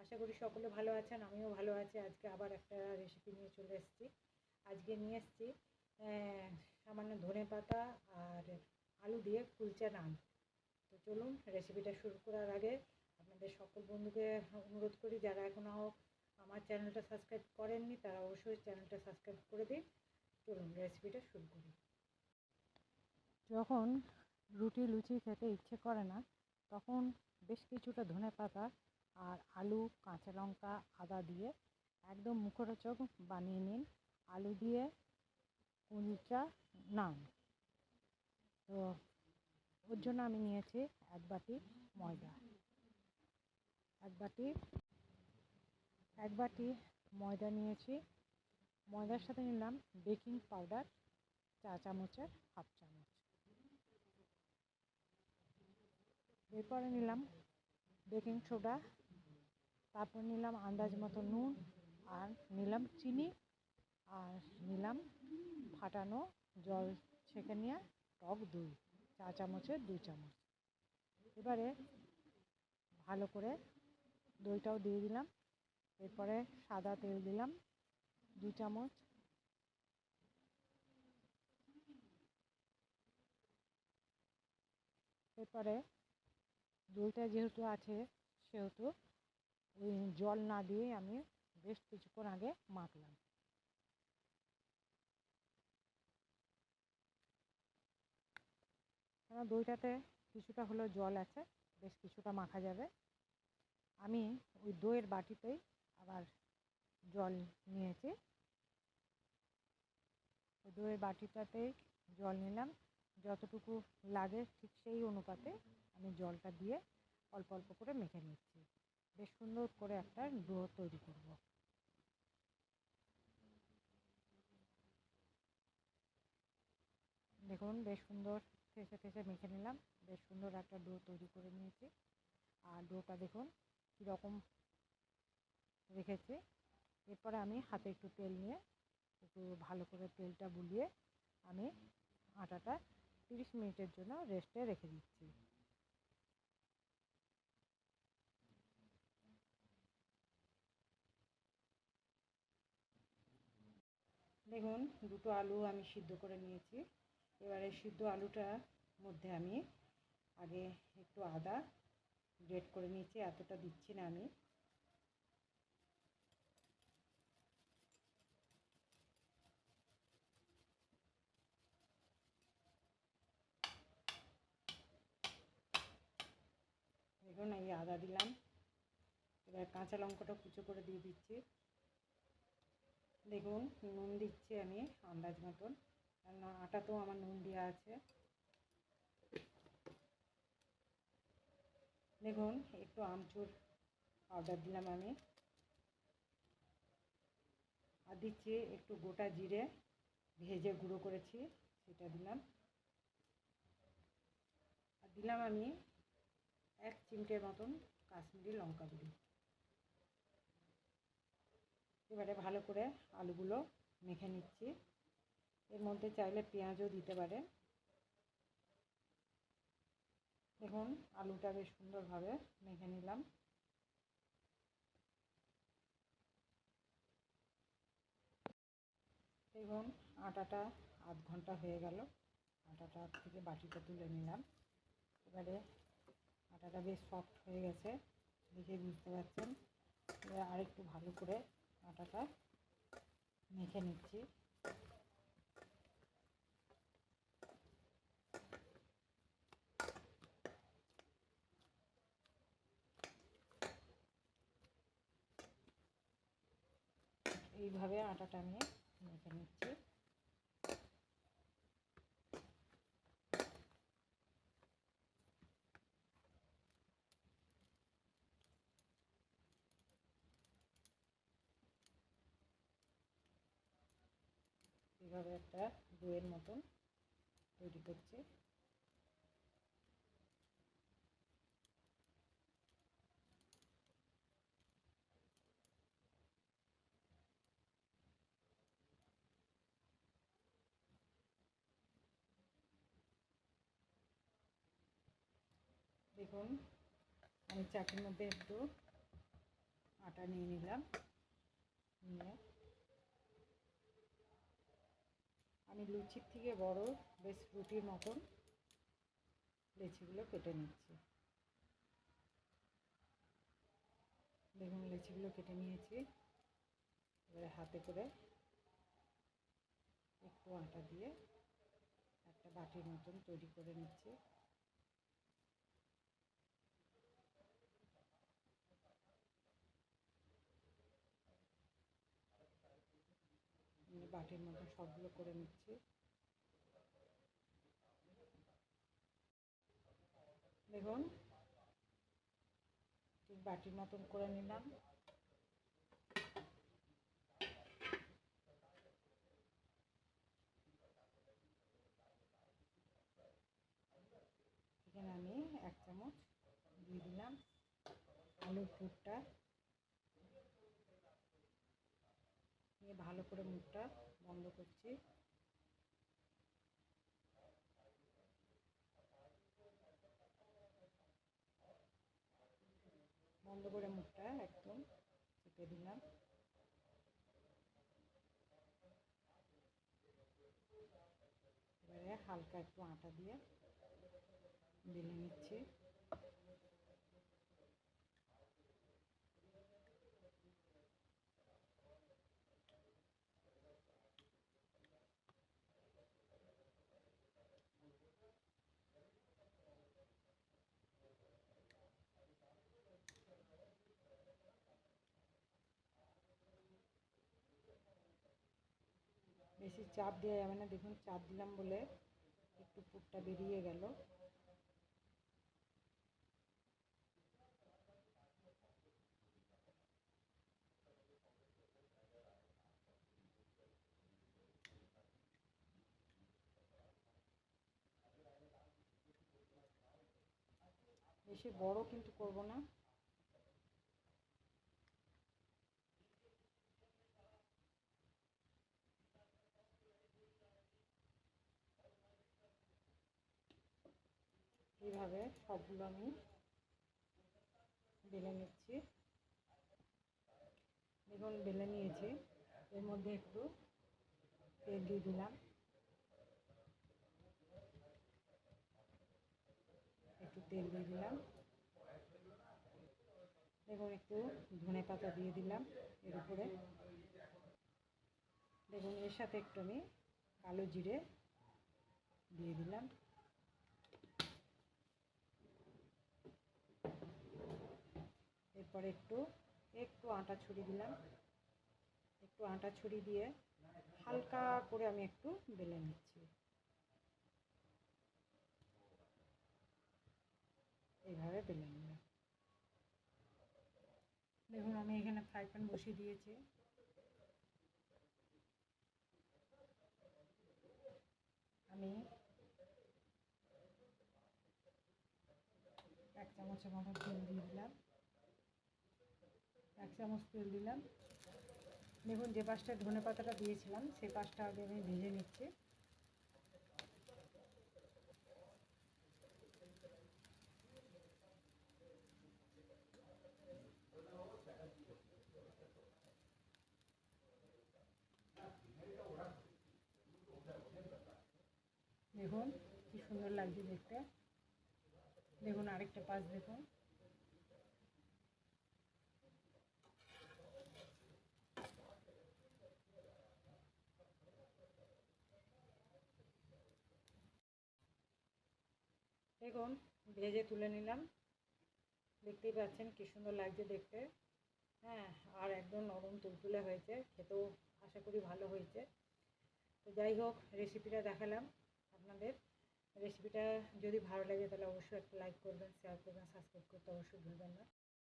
আশা করি সকলে ভালো আছেন, আমিও ভালো আছি। আজকে আবার একটা রেসিপি নিয়ে চলে এসেছি। আজকে নিয়ে এসেছি সামান্য ধনেপাতা আর আলু দিয়ে কুলচা নান। তো চলুন রেসিপিটা শুরু করার আগে আপনাদের সকল বন্ধুকে অনুরোধ করি, যারা এখনও আমার চ্যানেলটা সাবস্ক্রাইব করেননি তারা অবশ্যই চ্যানেলটা সাবস্ক্রাইব করে দিন। চলুন রেসিপিটা শুরু করি। যখন রুটি লুচি খেতে ইচ্ছে করে না, তখন বেশ কিছুটা ধনেপাতা আর আলু, কাঁচা লঙ্কা, আদা দিয়ে একদম মুখরোচক বানিয়ে নিন আলু দিয়ে কুলচা নান। তো ওর জন্য আমি নিয়েছি এক বাটি ময়দা, এক বাটি ময়দা নিয়েছি। ময়দার সাথে নিলাম বেকিং পাউডার 4 চামচের হাফ চামচ। এরপরে নিলাম বেকিং সোডা, তারপর নিলাম আন্দাজ মতো নুন, আর নিলাম চিনি, আর নিলাম ফাটানো জল ছেঁকে নিয়ে টক দই 4 চামচের 2 চামচ। এবারে ভালো করে দইটাও দিয়ে দিলাম। এরপরে সাদা তেল দিলাম 2 চামচ। এরপরে দইটা যেহেতু আছে সেহেতু ওই জল না দিয়ে আমি বেশ কিছুক্ষণ আগে মাখলাম। কারণ দইটাতে কিছুটা হলেও জল আছে, বেশ কিছুটা মাখা যাবে। আমি ওই দইয়ের বাটিতেই আবার জল নিয়েছি, ওই দইয়ের বাটিটাতেই জল নিলাম। যতটুকু লাগে ঠিক সেই অনুপাতে আমি জলটা দিয়ে অল্প অল্প করে মেখে নিচ্ছি। বেশ সুন্দর করে একটা ডো তৈরি করব। দেখুন বেশ সুন্দর ঠেসে ঠেসে মেখে নিলাম, বেশ সুন্দর একটা ডো তৈরি করে নিয়েছি। আর ডোটা দেখুন কীরকম রেখেছি। এরপরে আমি হাতে একটু তেল নিয়ে একটু ভালো করে তেলটা বুলিয়ে আমি আটাটা 30 মিনিটের জন্য রেস্টে রেখে দিচ্ছি। দেখুন দুটো আলু আমি সিদ্ধ করে নিয়েছি। এবারে সিদ্ধ আলুটার মধ্যে আমি আগে একটু আদা গ্রেট করে নিয়েছি, এতটা দিচ্ছি না আমি। দেখুন এই আদা দিলাম। এবার কাঁচা লঙ্কাটা কুচো করে দিয়ে দিচ্ছি। দেখুন নুন দিচ্ছি আমি আন্দাজ মতন, কেননা আটাতেও আমার নুন দেওয়া আছে। দেখুন একটু আমচুর পাউডার দিলাম আমি, আর দিচ্ছি একটু গোটা জিরে ভেজে গুঁড়ো করেছি সেটা দিলাম। আর দিলাম আমি 1 চিমটের মতন কাশ্মীরি লঙ্কা গুঁড়ো। এবারে ভালো করে আলুগুলো মেখে নিচ্ছি। এর মধ্যে চাইলে পেঁয়াজও দিতে পারেন। দেখুন আলুটা বেশ সুন্দরভাবে মেখে নিলাম। দেখুন আটাটা আধ ঘন্টা হয়ে গেল। আটাটা থেকে বাটিটা তুলে নিলাম। এবারে আটাটা বেশ সফট হয়ে গেছে, দেখে বুঝতে পারছেন। এবার আরেকটু ভালো করে আটাটা মেখে নিচ্ছি। এইভাবে আটাটা আমি মেখে নিচ্ছি। এইভাবে একটা ডোয়ের মতন তৈরি করছি। দেখুন আমি চাকুর মধ্যে একটু আটা নিয়ে নিলাম। নিয়ে আমি লুচির থেকে বড় বেশ রুটির মতন লেচিগুলো কেটে নিচ্ছি। দেখুন লেচিগুলো কেটে নিয়েছি। এবারে হাতে করে একটু আটা দিয়ে একটা বাটির মতন তৈরি করে নিচ্ছি। বাটির মতন সবগুলো করে নিচ্ছি। দেখুন ঠিক বাটির মতন করে নিলাম। এখানে আমি 1 চামচ দিয়ে দিলাম আলুর পুরটা। নিয়ে ভালো করে মুখটা বন্ধ করছি। বন্ধ করে মুখটা একদম চেপে দিলাম। এবারে হালকা একটু আটা দিয়ে বেলে নিচ্ছি। বেশি চাপ দেওয়া যাবে না। দেখুন চাপ দিলাম বলে একটু পুরটা বেরিয়ে গেল। বেশি বড় কিন্তু করব না। এইভাবে সবগুলো আমি বেলে নিচ্ছি। দেখুন বেলে নিয়েছি। এর মধ্যে একটু তেল দিয়ে দিলাম। একটু তেল দিয়ে দিলাম। দেখুন একটু ধনে পাতা দিয়ে দিলাম এর উপরে। দেখুন এর সাথে একটু আমি কালো জিরে দিয়ে দিলাম। এরপরে একটু একটু আটা ছড়িয়ে দিলাম। একটু আটা ছড়িয়ে দিয়ে হালকা করে আমি একটু বেলে নিচ্ছি। এইভাবে বেলে নিলাম। দেখুন আমি এখানে ফ্রাই প্যান বসিয়ে দিয়েছি। আমি 1 চামচের মতো তেল দিয়ে দিলাম। 1 চামচ তেল দিলাম। দেখুন যে পাশটা ধনে পাতাটা দিয়েছিলাম সেই পাশটা আগে আমি ভেজে নিচ্ছি। দেখুন কি সুন্দর লাগছে দেখতে। দেখুন আরেকটা পাশ দেখুন। দেখুন ভেজে তুলে নিলাম। দেখতেই পাচ্ছেন কি সুন্দর লাগছে দেখতে। হ্যাঁ, আর একদম নরম তুলতুলে হয়েছে। খেতেও আশা করি ভালো হয়েছে। তো যাই হোক রেসিপিটা দেখালাম আপনাদের। রেসিপিটা যদি ভালো লাগে তাহলে অবশ্যই একটা লাইক করবেন, শেয়ার করবেন, সাবস্ক্রাইব করতে অবশ্যই ভুলবেন না।